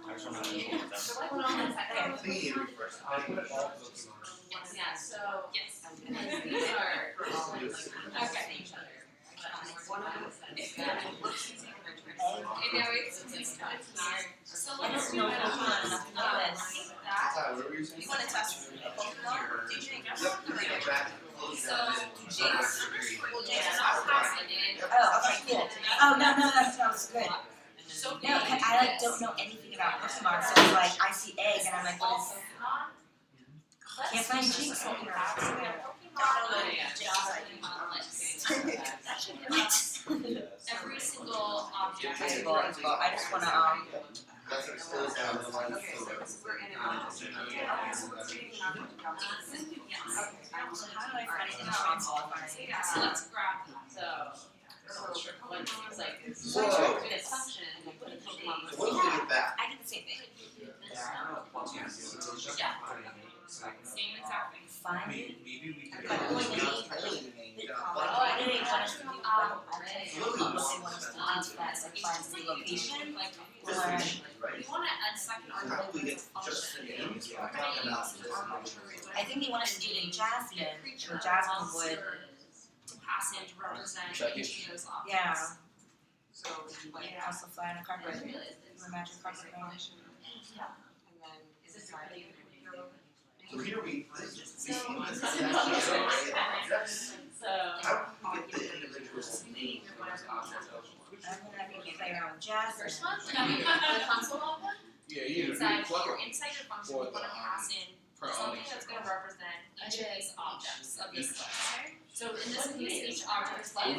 Speaker 11: I just wanna know what
Speaker 6: So
Speaker 11: that-
Speaker 6: hold on one second.
Speaker 7: Thinking it first.
Speaker 3: I put all Pokemon.
Speaker 6: Yeah, so, yes. And then these are, okay.
Speaker 2: One of them
Speaker 6: I know, it's weird. So
Speaker 10: I
Speaker 6: let's
Speaker 10: don't
Speaker 6: do
Speaker 10: know
Speaker 6: it.
Speaker 10: Pokemon enough to know this.
Speaker 7: Ty, what were you saying?
Speaker 10: You wanna test Pokemon? Did you?
Speaker 7: Yep, bring it back, close
Speaker 6: So,
Speaker 7: down.
Speaker 6: Jinx, well, Jinx is not passing in.
Speaker 10: Oh, okay, cool. Oh, no, that sounds good.
Speaker 6: So
Speaker 10: No, 'cause I like don't know anything about Pokemon, so it's like I see egg and I'm like, what is? Can't find Jinx in here.
Speaker 6: That should give us every single object.
Speaker 10: That's cool, that's cool. I just wanna
Speaker 7: That's it, close down the line.
Speaker 2: Okay, so we're in an object. Okay, so we're creating an object calculus.
Speaker 10: So how do I find it in Transform?
Speaker 6: Yeah, so let's grab that. So what it seems like is
Speaker 7: Whoa.
Speaker 6: this function, we put a Pokemon.
Speaker 7: What do you get back?
Speaker 10: I did the same thing.
Speaker 6: Yeah. Same exact thing.
Speaker 10: Find it.
Speaker 7: Maybe we could.
Speaker 10: But only oh, I didn't want us to do well. I didn't want us to do that, like find the location. Or
Speaker 6: We wanna add second
Speaker 7: How do
Speaker 6: argument
Speaker 7: we
Speaker 6: to
Speaker 7: get
Speaker 6: this
Speaker 7: just the
Speaker 6: function.
Speaker 7: names? We're talking about this.
Speaker 10: I think they want us to do it in Jasmine, so Jasmine would,
Speaker 6: To pass in to represent each of those objects.
Speaker 10: yeah,
Speaker 2: So, like,
Speaker 10: yeah, also fly on a carpet.
Speaker 6: I realized
Speaker 10: You imagine carpet going.
Speaker 2: and then is it really
Speaker 7: So here we, this is,
Speaker 6: So,
Speaker 7: this is
Speaker 6: so,
Speaker 7: actually an array of objects.
Speaker 6: so,
Speaker 7: How do we get the individual's name in those objects?
Speaker 10: I'm gonna be playing around with Jasmine.
Speaker 6: first one, the console log one,
Speaker 7: Yeah, you
Speaker 6: inside
Speaker 7: plug
Speaker 6: your,
Speaker 7: it
Speaker 6: inside your function,
Speaker 7: for
Speaker 6: you wanna
Speaker 7: the,
Speaker 6: pass in
Speaker 7: per
Speaker 6: something
Speaker 7: object.
Speaker 6: that's gonna represent each of these objects of this list. So in this case, each object is like.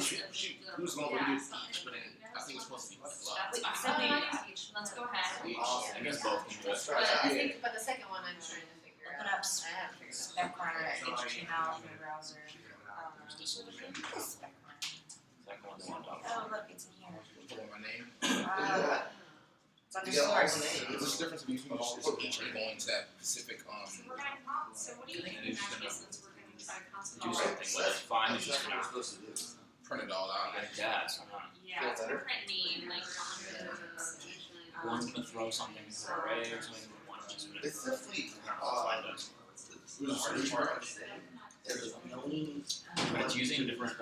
Speaker 7: Who's going to do? But I think it's supposed to be.
Speaker 6: That's fine. Let's go ahead.
Speaker 11: I guess both can do it.
Speaker 7: But I think.
Speaker 9: But the second one I'm trying to figure
Speaker 10: Open
Speaker 9: out.
Speaker 10: up spec runner, HTML in the browser. Spec runner.
Speaker 11: Second one's on top.
Speaker 10: Oh, look, it's in here.
Speaker 7: Put my name.
Speaker 10: It's underscores.
Speaker 7: What's the difference between going to that specific,
Speaker 6: So we're gonna so what do you think in that case, since we're gonna try to concept
Speaker 11: Do something, but it's fine, it's just not.
Speaker 7: print it all out?
Speaker 11: Yeah, it's not.
Speaker 6: Yeah, it's a different name, like
Speaker 11: One's gonna throw something to an array or something, one's just gonna.
Speaker 5: It's definitely,
Speaker 11: But it's using different,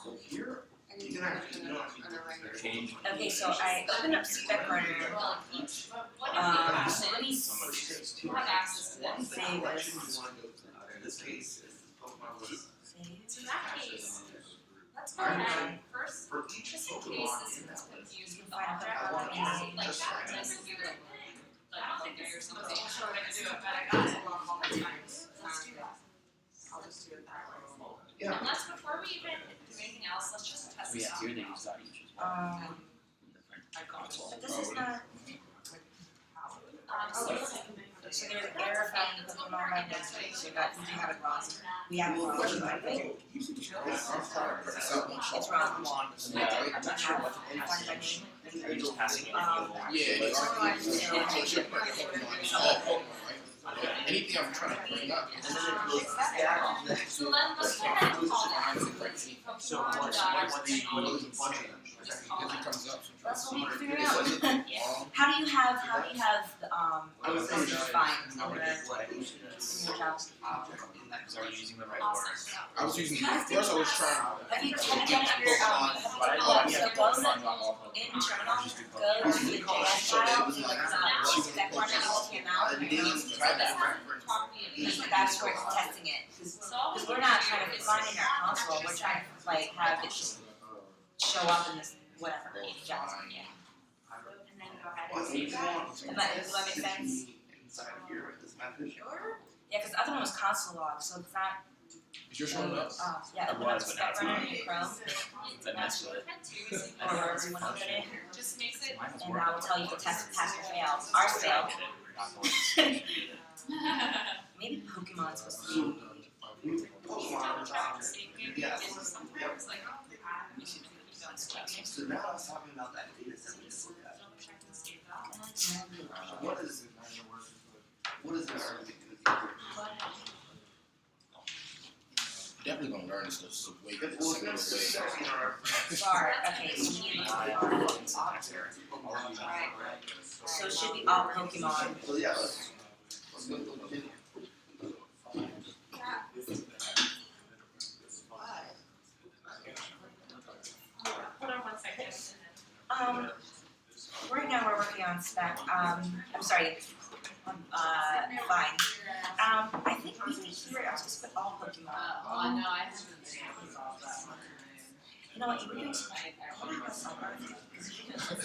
Speaker 9: So here, you can actually, you don't actually
Speaker 11: change.
Speaker 10: Okay, so I opened up CPEC Runner.
Speaker 6: well, each what
Speaker 10: So let me
Speaker 11: Somebody says
Speaker 6: you have access to this.
Speaker 10: save this.
Speaker 9: in this case, Pokemon was
Speaker 10: Save.
Speaker 6: So in that case, let's go ahead first,
Speaker 9: for each
Speaker 6: just in
Speaker 9: Pokemon
Speaker 6: case
Speaker 9: in
Speaker 6: this
Speaker 9: that
Speaker 6: is confused with the
Speaker 10: Find
Speaker 6: object,
Speaker 10: out what
Speaker 6: like
Speaker 10: I
Speaker 6: like that, this is you like I don't think there's something sure what to do it, but I got it along all the times. Let's do that.
Speaker 2: I'll just do it that way.
Speaker 9: Yeah.
Speaker 6: And let's, before we even do anything else, let's just test this
Speaker 11: Yeah,
Speaker 6: out.
Speaker 11: here they use that each as well. Different console.
Speaker 10: But this is not. So there's an error found in the Pokemon Finder, so that we do have it wrong. We have it wrong, I think. It's wrong.
Speaker 11: Yeah, I'm not sure what
Speaker 10: Find
Speaker 11: it has
Speaker 10: my
Speaker 11: to
Speaker 10: name.
Speaker 11: be. Are you just passing it?
Speaker 7: Yeah, it's all Pokemon, right? Anything I'm trying to bring up.
Speaker 6: So then let's go ahead and call that.
Speaker 11: So
Speaker 6: Pokemon
Speaker 11: what's
Speaker 6: dot
Speaker 11: the-
Speaker 9: Well, there's a bunch of them.
Speaker 6: just call
Speaker 7: If
Speaker 6: it.
Speaker 7: it comes up.
Speaker 10: That's what we figured out. How do you have fine in your jobs?
Speaker 11: So are you using the right
Speaker 6: Awesome.
Speaker 11: words?
Speaker 7: I was using, first I was trying.
Speaker 10: Have you checked your so go in terminal, go to the JS file, and like that corner HTML, because that's where it's testing it. Because we're not trying to define in our console, we're trying to like have it show up in this whatever JavaScript.
Speaker 6: And then go ahead
Speaker 9: Well,
Speaker 6: and
Speaker 9: if
Speaker 6: save
Speaker 9: you
Speaker 6: that.
Speaker 9: want
Speaker 10: Does that make sense?
Speaker 9: inside here with this method.
Speaker 10: Yeah, because the other one was console log, so it's not.
Speaker 7: Is yours showing up?
Speaker 10: Yeah, open up Spec Runner in Chrome,
Speaker 11: That messed with it.
Speaker 10: or wherever you want to open it,
Speaker 6: Just makes it.
Speaker 11: Mine was
Speaker 10: and
Speaker 11: working.
Speaker 10: that will tell you the test pass or fail. Ours failed. Maybe Pokemon's supposed to be.
Speaker 9: So now I was talking about that data set we just looked at. What is this?
Speaker 7: Definitely gonna learn this stuff way
Speaker 9: Well, it's
Speaker 7: simpler
Speaker 9: gonna say
Speaker 7: way.
Speaker 9: in our.
Speaker 10: Bar, okay, so me and Pokemon. So it should be all Pokemon.
Speaker 9: So yeah, let's go continue.
Speaker 6: Hold on 1 second.
Speaker 10: Right now we're working on spec, I'm sorry, fine. I think maybe here I'm supposed to put all Pokemon.
Speaker 6: Oh, no, I haven't.
Speaker 10: You know what, you were doing some,
Speaker 6: So,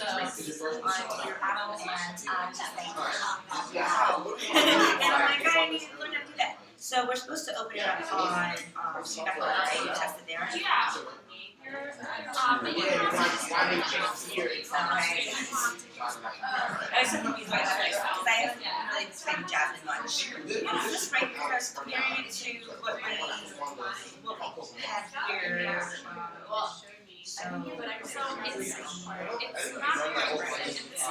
Speaker 10: on your Apple and, just like, and I'm like, I need to learn how to do that. So we're supposed to open it up on, spec Runner, and test it there.
Speaker 6: yeah. But you can also.
Speaker 10: I was so confused by that, because I haven't really studied Jasmine much. Is this right compared to what we have here? So,
Speaker 6: So it's not very rigid, this is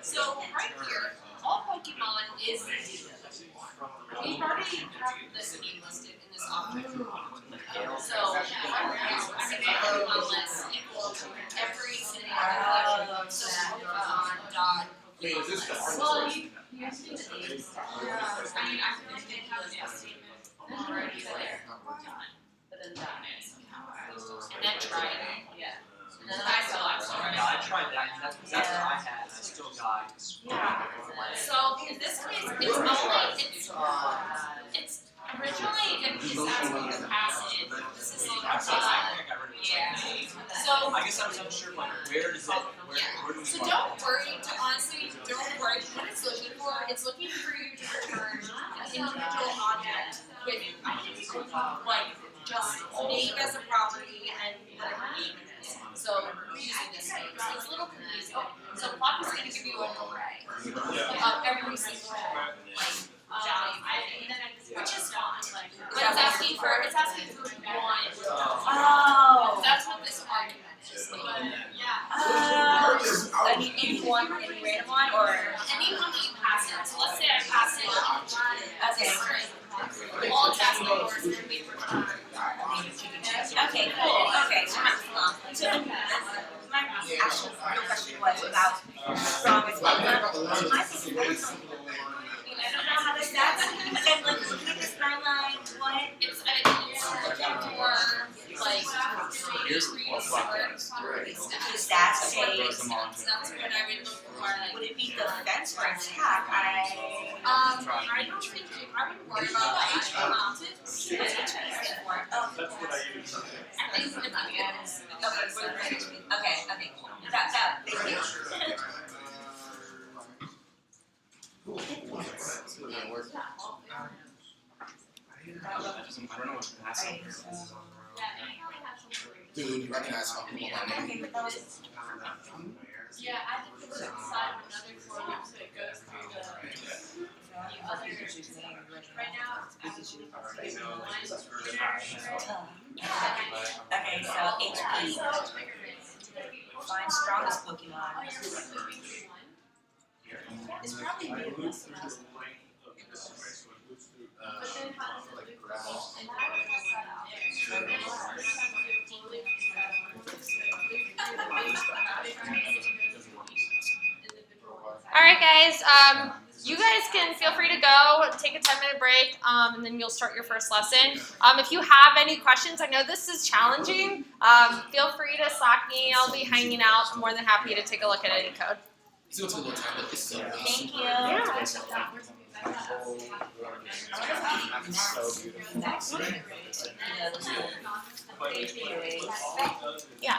Speaker 6: so right here, all Pokemon is we've already have this being listed in this object. So Pokemon list equals every single collection. So Pokemon dot. Well, you have to do the names. I mean, I did have a statement already there. But then that is and then try it. Yeah. And then I still actually.
Speaker 8: Yeah, I tried that, and that's what I had, and I still got.
Speaker 6: Yeah. So in this case, it's originally gonna be asking you to pass it in. This is like, yeah. So,
Speaker 8: I guess I was unsure, like, where does it, where do we
Speaker 6: so
Speaker 8: find
Speaker 6: don't
Speaker 8: it?
Speaker 6: worry, honestly, don't worry, what it's looking for, it's looking for you to return an individual object with, like, just name as a property and whatever name it is. So, using this name, so it's a little confusing. So Plop is gonna give you an array of every single, value, which is fine. But it's asking for one.
Speaker 10: oh.
Speaker 6: That's what this argument is.
Speaker 10: one, any random one, or?
Speaker 6: Anyone that you pass it, so let's say I pass it as a
Speaker 10: Okay.
Speaker 6: string. All text numbers are gonna be returned.
Speaker 10: Okay, cool, okay, so my actual real question was about strong as well. My thing is, I don't know how the stats, again, like, looking at this timeline, what?
Speaker 6: It's, I think it's looking for, like,
Speaker 10: The stats say,
Speaker 6: That's what I would look for.
Speaker 10: would it be defense or attack?
Speaker 6: I don't think I wouldn't worry about that.
Speaker 10: What's HP stand for? Oh,
Speaker 3: That's what I use.
Speaker 6: I think it's gonna be good.
Speaker 10: okay, thank you.
Speaker 7: Dude, you recognize how people my name?
Speaker 10: Okay, but that was,
Speaker 9: Yeah, I think it's inside of another form, so it goes through the other. Right now, it's actually
Speaker 10: okay, so HP, find strongest Pokemon.
Speaker 9: It's probably new. But then how does it look? And how does that set out?
Speaker 1: All right, guys. You guys can feel free to go, take a 10-minute break, and then you'll start your first lesson. If you have any questions, I know this is challenging. Feel free to Slack me. I'll be hanging out. I'm more than happy to take a look at any code.
Speaker 7: See what's a little time, but it's so
Speaker 10: Thank you.
Speaker 1: Yeah.
Speaker 10: So beautiful.
Speaker 1: Yeah.